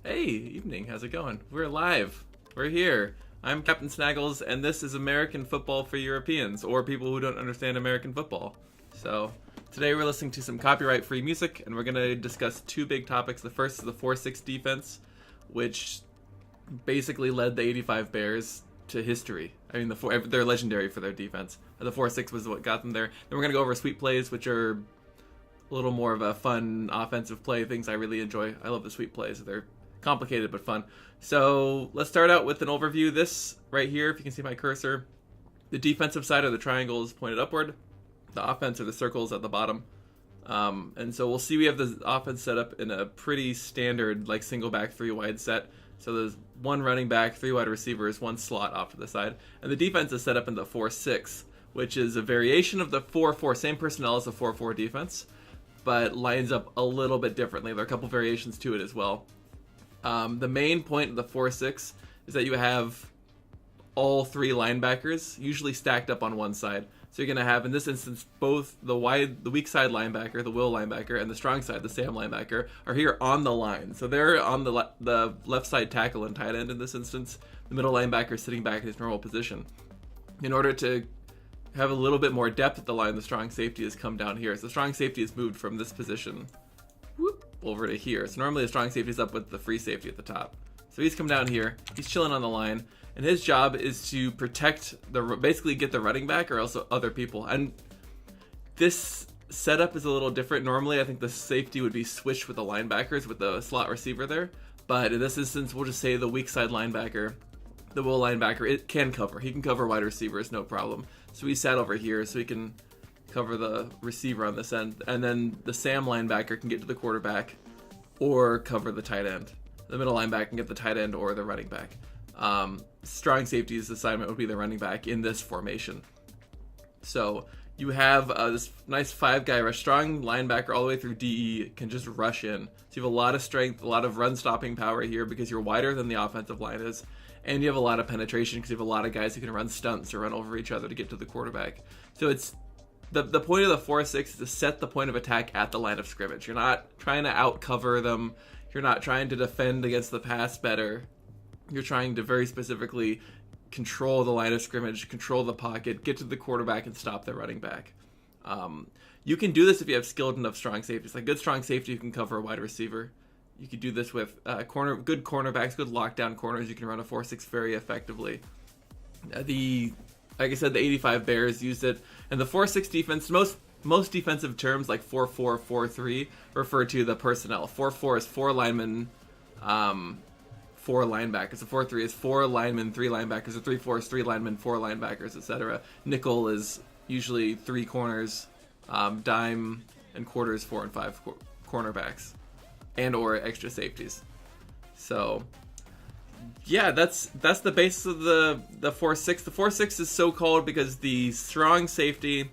Hey, evening. How's it going? We're live. We're here. I'm Captain Snaggles, and this is American Football for Europeans, or people who don't understand American football. So, today we're listening to some copyright-free music, and we're going to discuss two big topics. The first is the 4-6 defense, which basically led the 85 Bears to history. I mean, they're legendary for their defense. The 4-6 was what got them there. Then we're going to go over sweep plays, which are a little more of a fun offensive play, things I really enjoy. I love the sweep plays. They're complicated but fun. So let's start out with an overview. This right here, if you can see my cursor, the defensive side of the triangle is pointed upward. The offense are the circles at the bottom. And so we'll see we have the offense set up in a pretty standard like single back 3 wide set. So there's one running back, 3 wide receivers, 1 slot off to the side. And the defense is set up in the 4-6, which is a variation of the 4-4, same personnel as the 4-4 defense, but lines up a little bit differently. There are a couple variations to it as well. The main point of the 4-6 is that you have all 3 linebackers usually stacked up on one side. So you're going to have, in this instance, both the weak side linebacker, the will linebacker, and the strong side, the Sam linebacker, are here on the line. So they're on the left side tackle and tight end in this instance. The middle linebacker is sitting back in his normal position. In order to have a little bit more depth at the line, the strong safety has come down here. So the strong safety is moved from this position over to here. So normally the strong safety is up with the free safety at the top. So he's come down here. He's chilling on the line, and his job is to protect basically get the running back or also other people. And this setup is a little different. Normally, I think the safety would be switched with the linebackers with the slot receiver there. But in this instance, we'll just say the weak side linebacker, the will linebacker, it can cover. He can cover wide receivers, no problem. So he's sat over here, so he can cover the receiver on this end, and then the Sam linebacker can get to the quarterback or cover the tight end. The middle linebacker can get the tight end or the running back. Strong safety's assignment would be the running back in this formation. So you have this nice 5-guy rush. Strong linebacker all the way through DE can just rush in. So you have a lot of strength, a lot of run stopping power here because you're wider than the offensive line is, and you have a lot of penetration because you have a lot of guys who can run stunts or run over each other to get to the quarterback. So it's the point of the 4-6 is to set the point of attack at the line of scrimmage. You're not trying to outcover them. You're not trying to defend against the pass better. You're trying to very specifically control the line of scrimmage, control the pocket, get to the quarterback, and stop the running back. You can do this if you have skilled enough strong safeties. Like good strong safety, you can cover a wide receiver. You could do this with good cornerbacks, good lockdown corners. You can run a 4-6 very effectively. Like I said, the 85 Bears used it. And the 4-6 defense, most defensive terms like 4-4, 4-3 refer to the personnel. 4-4 is 4 linemen, 4 linebackers. The 4-3 is 4 linemen, 3 linebackers. The 3-4 is 3 linemen, 4 linebackers, etc. Nickel is usually 3 corners. Dime and quarters, 4 and 5 cornerbacks. And or extra safeties. So yeah, that's the basis of the 4-6. The 4-6 is so called because the strong safety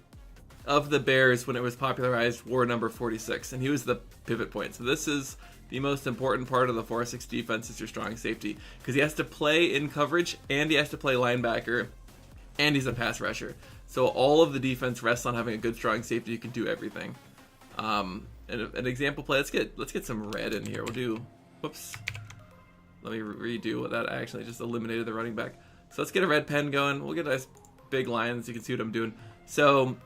of the Bears, when it was popularized, wore number 46, and he was the pivot point. So this is the most important part of the 4-6 defense is your strong safety, because he has to play in coverage, and he has to play linebacker, and he's a pass rusher. So all of the defense rests on having a good strong safety who can do everything. And an example play. Let's get some red in here. We'll do. Whoops. Let me redo that. I actually just eliminated the running back. So let's get a red pen going. We'll get a nice big line so you can see what I'm doing. So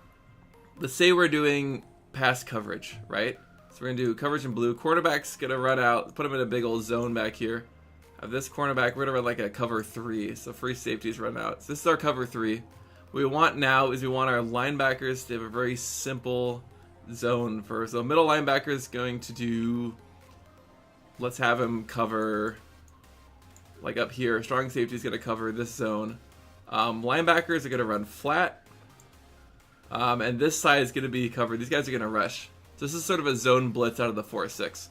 let's say we're doing pass coverage, right? So we're going to do coverage in blue. Quarterback's going to run out. Put him in a big old zone back here. Have this cornerback. We're going to run like a cover 3. So free safeties run out. So this is our cover 3. What we want now is we want our linebackers to have a very simple zone for. So middle linebacker is going to do. Let's have him cover. Like up here, strong safety is going to cover this zone. Linebackers are going to run flat. And this side is going to be covered. These guys are going to rush. So this is sort of a zone blitz out of the 4-6.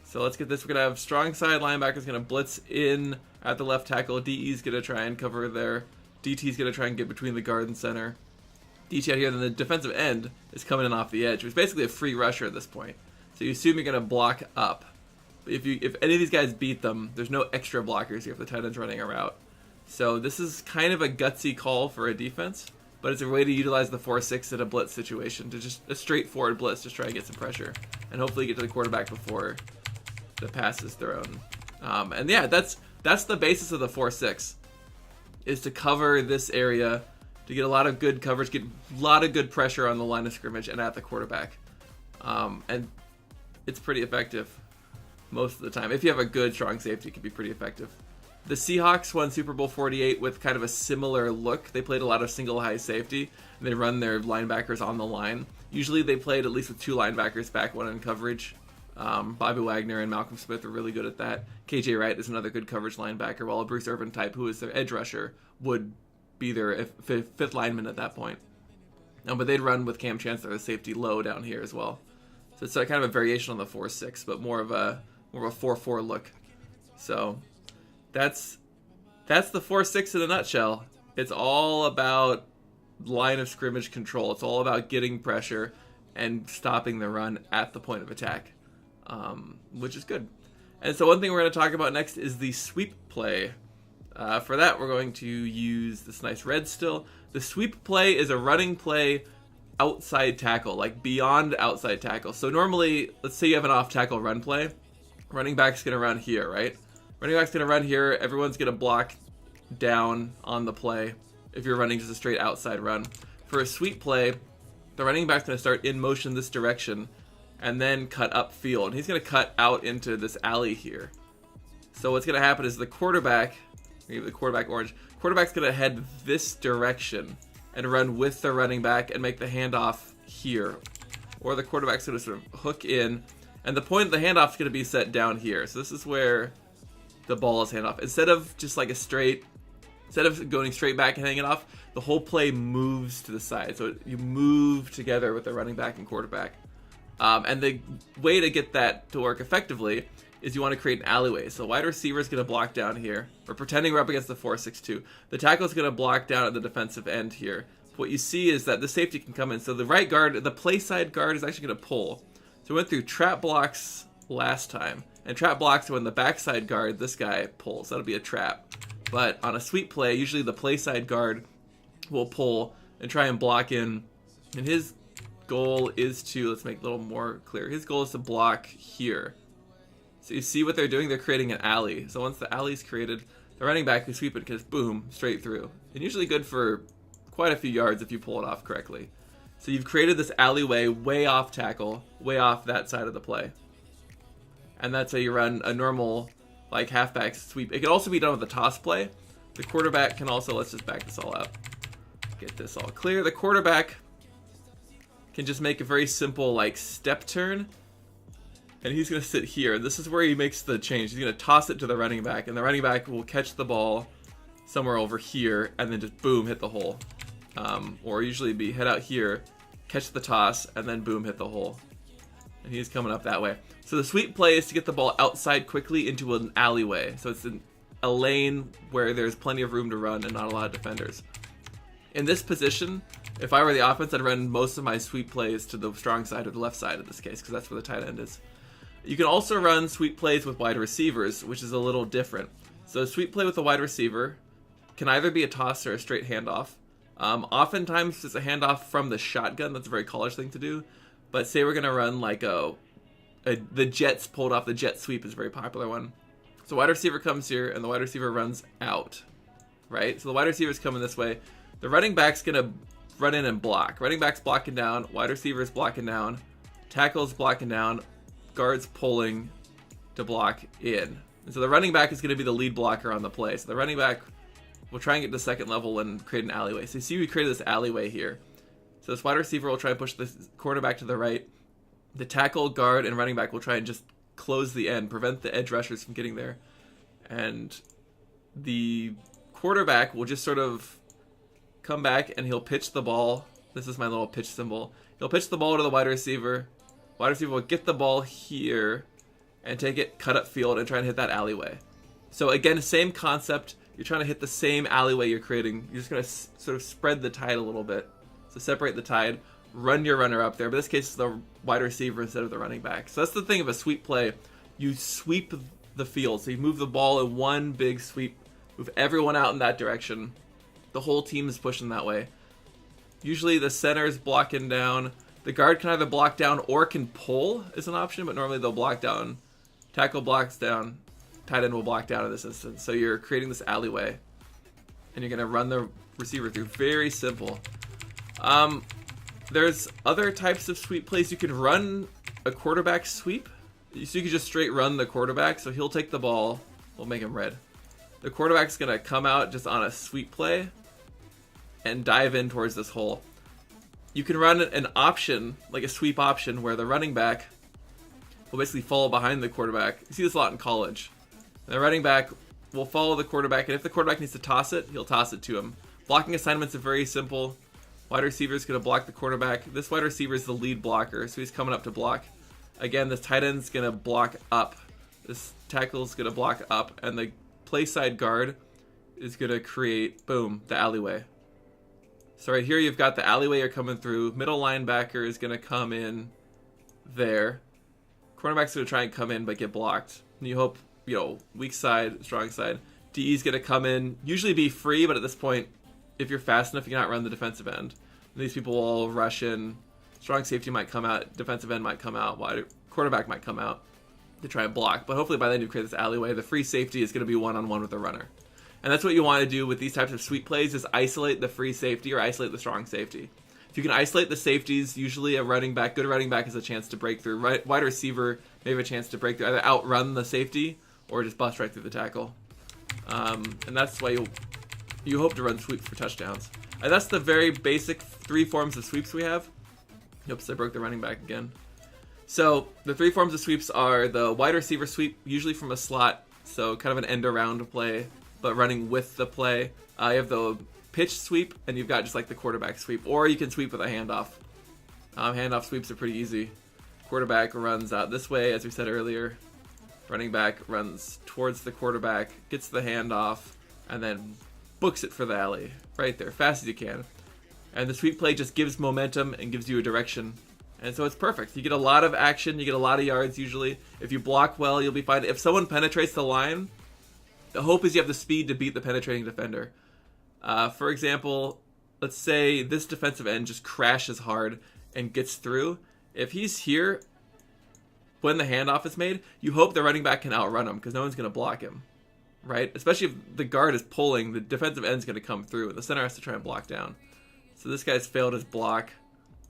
So let's get this. We're going to have strong side linebackers going to blitz in at the left tackle. DE is going to try and cover there. DT is going to try and get between the guard and center. DT out here. Then the defensive end is coming in off the edge, which is basically a free rusher at this point. So you assume you're going to block up. If any of these guys beat them, there's no extra blockers here if the tight end's running a route. So this is kind of a gutsy call for a defense, but it's a way to utilize the 4-6 in a blitz situation, to just a straightforward blitz, just try and get some pressure, and hopefully get to the quarterback before the pass is thrown. And yeah, that's the basis of the 4-6, is to cover this area, to get a lot of good coverage, get a lot of good pressure on the line of scrimmage and at the quarterback. And it's pretty effective most of the time. If you have a good, strong safety, it can be pretty effective. The Seahawks won Super Bowl 48 with kind of a similar look. They played a lot of single high safety, and they run their linebackers on the line. Usually they played at least with 2 linebackers back, one in coverage. Bobby Wagner and Malcolm Smith are really good at that. KJ Wright is another good coverage linebacker, while a Bruce Irvin type, who is their edge rusher, would be their fifth lineman at that point. But they'd run with Cam Chancellor, the safety, low down here as well. So it's kind of a variation on the 4-6, but more of a 4-4 look. So that's the 4-6 in a nutshell. It's all about line of scrimmage control. It's all about getting pressure and stopping the run at the point of attack, which is good. And so one thing we're going to talk about next is the sweep play. For that, we're going to use this nice red still. The sweep play is a running play outside tackle, like beyond outside tackle. So normally, let's say you have an off tackle run play. Running back's going to run here, right? Running back's going to run here. Everyone's going to block down on the play if you're running just a straight outside run. For a sweep play, the running back's going to start in motion this direction and then cut upfield. He's going to cut out into this alley here. So what's going to happen is the quarterback, maybe the quarterback orange, quarterback's going to head this direction and run with the running back and make the handoff here. Or the quarterback's going to sort of hook in, and the point of the handoff is going to be set down here. So this is where the ball is handed off. Instead of just like instead of going straight back and hanging it off, the whole play moves to the side. So you move together with the running back and quarterback. And the way to get that to work effectively is you want to create an alleyway. So wide receiver is going to block down here. We're pretending we're up against the 4-6-2. The tackle is going to block down at the defensive end here. What you see is that the safety can come in. So the right guard, the play side guard, is actually going to pull. So we went through trap blocks last time. And trap blocks are when the backside guard, this guy, pulls. That'll be a trap. But on a sweep play, usually the play side guard will pull and try and block in. And his goal is to, let's make it a little more clear. His goal is to block here. So you see what they're doing? They're creating an alley. So once the alley's created, the running back can sweep it because boom, straight through. And usually good for quite a few yards if you pull it off correctly. So you've created this alleyway way off tackle, way off that side of the play. And that's how you run a normal like halfback sweep. It can also be done with a toss play. The quarterback can also, let's just back this all up. Get this all clear. The quarterback can just make a very simple like step turn. And he's going to sit here. This is where he makes the change. He's going to toss it to the running back. And the running back will catch the ball somewhere over here. And then just boom, hit the hole. Or usually be head out here, catch the toss, and then boom, hit the hole. And he's coming up that way. So the sweep play is to get the ball outside quickly into an alleyway. So it's in a lane where there's plenty of room to run and not a lot of defenders. In this position, if I were the offense, I'd run most of my sweep plays to the strong side or the left side in this case, because that's where the tight end is. You can also run sweep plays with wide receivers, which is a little different. So a sweep play with a wide receiver can either be a toss or a straight handoff. Oftentimes it's a handoff from the shotgun. That's a very college thing to do. But say we're going to run like the Jets pulled off. The jet sweep is a very popular one. So wide receiver comes here and the wide receiver runs out, right? So the wide receiver's coming this way. The running back's going to run in and block. Running back's blocking down. Wide receiver's blocking down. Tackle's blocking down. Guards pulling to block in. And so the running back is going to be the lead blocker on the play. So the running back will try and get to second level and create an alleyway. So you see we created this alleyway here. So this wide receiver will try and push the quarterback to the right. The tackle, guard, and running back will try and just close the end, prevent the edge rushers from getting there. And the quarterback will just sort of come back and he'll pitch the ball. This is my little pitch symbol. He'll pitch the ball to the wide receiver. Wide receiver will get the ball here and take it, cut up field, and try and hit that alleyway. So again, same concept. You're trying to hit the same alleyway you're creating. You're just going to sort of spread the tide a little bit. So separate the tide, run your runner up there. But in this case, it's the wide receiver instead of the running back. So that's the thing of a sweep play. You sweep the field. So you move the ball in one big sweep, move everyone out in that direction. The whole team is pushing that way. Usually the center is blocking down. The guard can either block down or can pull is an option, but normally they'll block down. Tackle blocks down. tight end will block down in this instance. So you're creating this alleyway, and you're gonna run the receiver through. Very simple. There's other types of sweep plays. You can run a quarterback sweep. So you can just straight run the quarterback. So he'll take the ball. We'll make him red. The quarterback's gonna come out just on a sweep play and dive in towards this hole. You can run an option, like a sweep option, where the running back will basically follow behind the quarterback. You see this a lot in college. The running back will follow the quarterback, and if the quarterback needs to toss it, he'll toss it to him. Blocking assignments are very simple. Wide receiver is going to block the quarterback. This wide receiver is the lead blocker, so he's coming up to block. Again, this tight end's going to block up. This tackle is going to block up, and the play side guard is going to create, boom, the alleyway. So right here you've got the alleyway you're coming through. Middle linebacker is going to come in there. Cornerback's going to try and come in but get blocked. And you hope, weak side, strong side. DE is going to come in, usually be free, but at this point, if you're fast enough, you cannot run the defensive end. And these people will all rush in. Strong safety might come out, defensive end might come out, quarterback might come out to try and block. But hopefully by then you create this alleyway. The free safety is going to be one-on-one with the runner. And that's what you want to do with these types of sweep plays, is isolate the free safety or isolate the strong safety. If you can isolate the safeties, usually a good running back has a chance to break through. Wide receiver may have a chance to break through, either outrun the safety or just bust right through the tackle. And that's why you hope to run sweeps for touchdowns. And that's the very basic 3 forms of sweeps we have. Oops, I broke the running back again. So the 3 forms of sweeps are the wide receiver sweep, usually from a slot, so kind of an end around play, but running with the play. You have the pitch sweep, and you've got just like the quarterback sweep, or you can sweep with a handoff. Handoff sweeps are pretty easy. Quarterback runs out this way, as we said earlier. Running back runs towards the quarterback, gets the handoff, and then books it for the alley. Right there, fast as you can. And the sweep play just gives momentum and gives you a direction. And so it's perfect. You get a lot of action, you get a lot of yards usually. If you block well, you'll be fine. If someone penetrates the line, the hope is you have the speed to beat the penetrating defender. For example, let's say this defensive end just crashes hard and gets through. If he's here when the handoff is made, you hope the running back can outrun him because no one's going to block him, right? Especially if the guard is pulling, the defensive end's going to come through, and the center has to try and block down. So this guy's failed his block.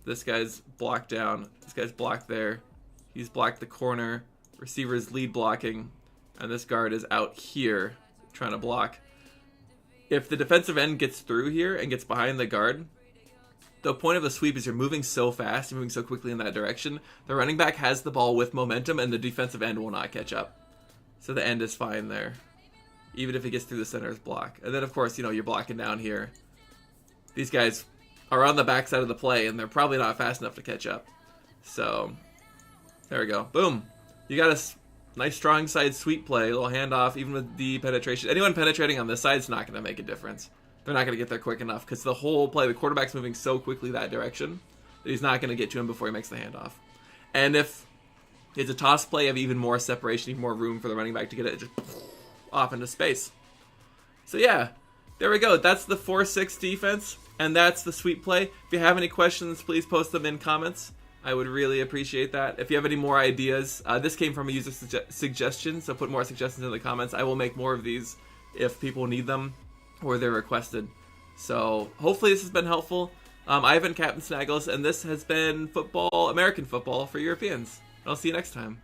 This guy's blocked down. This guy's blocked there. He's blocked the corner. Receiver's lead blocking. And this guard is out here trying to block. If the defensive end gets through here and gets behind the guard, the point of the sweep is you're moving so fast, you're moving so quickly in that direction, the running back has the ball with momentum and the defensive end will not catch up. So the end is fine there, even if he gets through the center's block. And then, of course, you're blocking down here. These guys are on the backside of the play, and they're probably not fast enough to catch up. So, there we go. Boom. You got a nice strong side sweep play, a little handoff, even with the penetration. Anyone penetrating on this side is not going to make a difference. They're not going to get there quick enough because the whole play, the quarterback's moving so quickly that direction that he's not going to get to him before he makes the handoff. And if it's a toss play, you have even more separation, even more room for the running back to get it just off into space. So yeah, there we go. That's the 4-6 defense, and that's the sweep play. If you have any questions, please post them in comments. I would really appreciate that. If you have any more ideas, this came from a user suggestion, so put more suggestions in the comments. I will make more of these if people need them or they're requested. So hopefully this has been helpful. I've been Captain Snaggles, and this has been American football for Europeans. I'll see you next time.